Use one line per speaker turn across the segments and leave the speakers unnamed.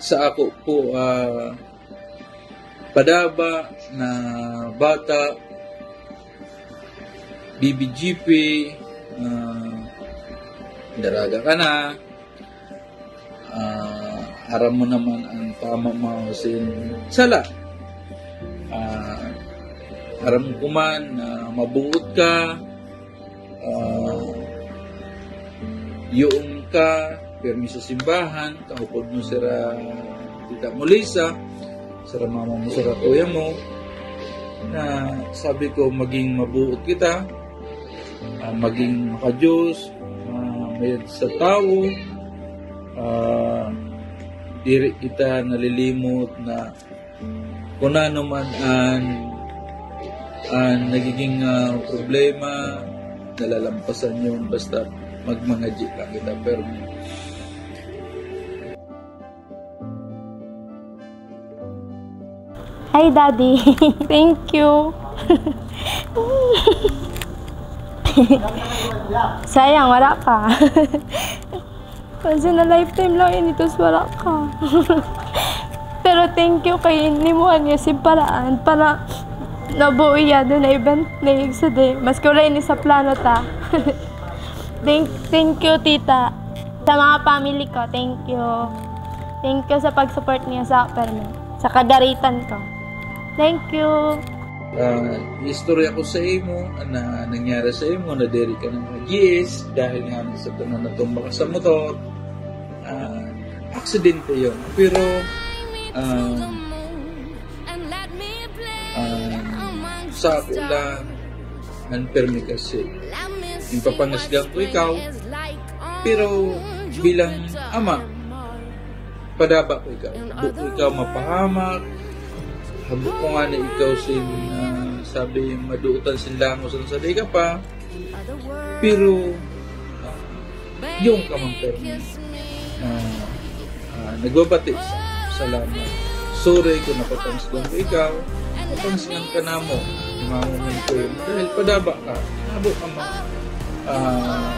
sa ako po padaba na bata, BBGP, daraga ka na, aram mo naman ang tama mo sin sala. Aram ko man mabuot ka, yung ka, permi sa simbahan, kahupod mo sira tita mo Lisa, sira mama mo, sira kuya mo, na sabi ko maging mabuot kita, maging makajos, mayad sa tao, diri kita nalilimot na kung ano man ang nagiging problema, nalalampasan yun basta magmangaji lang kita. Pero
hi Daddy. Thank you. Sayang wala ka. Kasi na lifetime lang yun ito, wala ka. Pero thank you kay inimuhan niya si paraan para nabuo iya doon na event na igsade. Mas kulay ni sa plano ta. Thank you tita. Sa mga family ko, thank you. Thank you sa pag-support niya sa permit. Sa kagaritan ko. Thank you.
Istorya ko sa imo na nangyari sa imo na diri ka ng GS dahil nga sa tunan na tumba ka sa motor. Aksidente yun. Pero sa ako lang unpermi kasi yung papangasgang ko ikaw, pero bilang ama padaba ko ikaw, habuk ko ikaw mapahamak, habuk ko nga na ikaw sin sabi maduutan sila mo sa day ka pa, pero yung kamang-permi nagbabati salamat. Sorry kung napapangasgang ko ikaw, napapangasgang ka na mo mamamay ko yun dahil padaba ka, habuk ka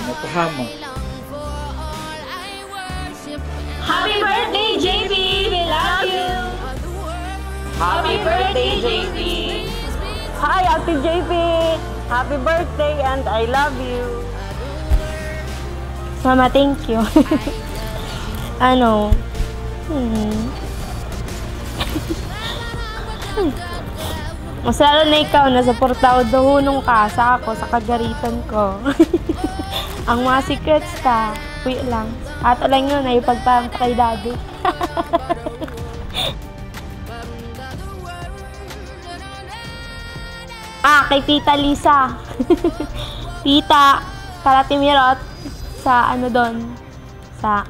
mapahamak.
Happy birthday, JP! We love you! Happy birthday, JP! Hi, Ate JP! Happy birthday and I love you! Mama, thank you. Mas lalo na ikaw, nasuportao dahunong ka sa ako, sa kagaritan ko. Ang mga secrets ka, wait lang. At lang yun, ay pagpang kay Daddy. Kay Tita Lisa. Tita, Karatimirot, sa ano doon? Sa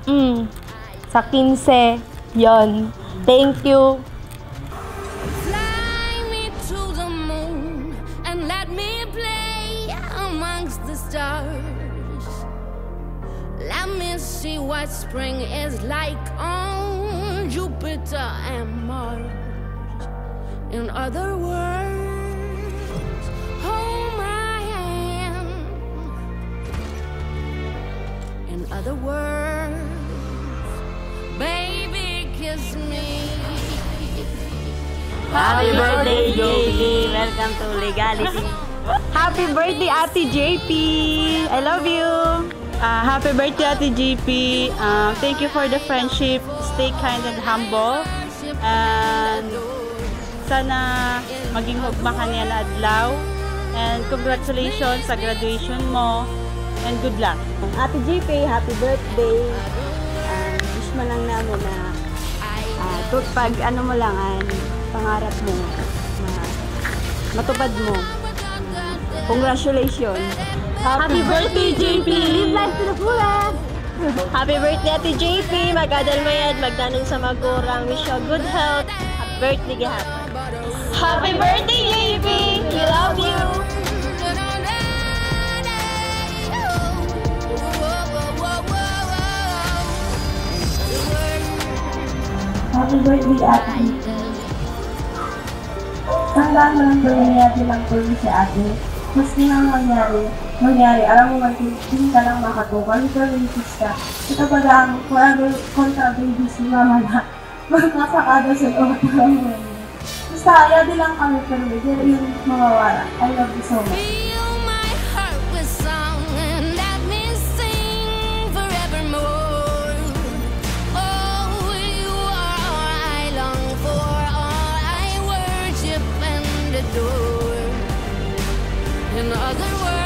15. Yon. Thank you.
Fly me to the moon and let me play amongst the stars. Let me see what spring is like on Jupiter and Mars. In other words, hold my hand. In other words, baby, kiss me.
Happy birthday, JP! Welcome to Legality. Happy birthday, Ate JP! I love you!
Happy birthday, Ate JP! Thank you for the friendship. Stay kind and humble. And sana maging hugma ka niya na adlaw. And congratulations sa graduation mo. And good luck.
Ate JP, happy birthday! Wish mo lang na mo na pag ano mo lang, pangarap mo, matupad mo. Congratulations!
Happy birthday, JP!
Live life to the fullest!
Happy birthday, Ate JP! Magadal mo yan, magdanong sa magurang. Wish you good health. Happy birthday, gihapon. Happy birthday, JP! We love you!
Happy birthday, ate. Tandaan mo lang nangyayari lang po si ate. Maski nang mangyari, alam mo magiging ka lang makatukal, pero isis ka. Ito pala ang forever contra baby si mama na magkasakada sa loob namin. Basta ayaw din lang kami, pero hindi yung mawawala. I love you so much.
Fill my heart with song and let me sing forevermore. Oh, you are all I long for, all I worship and adore. In other words,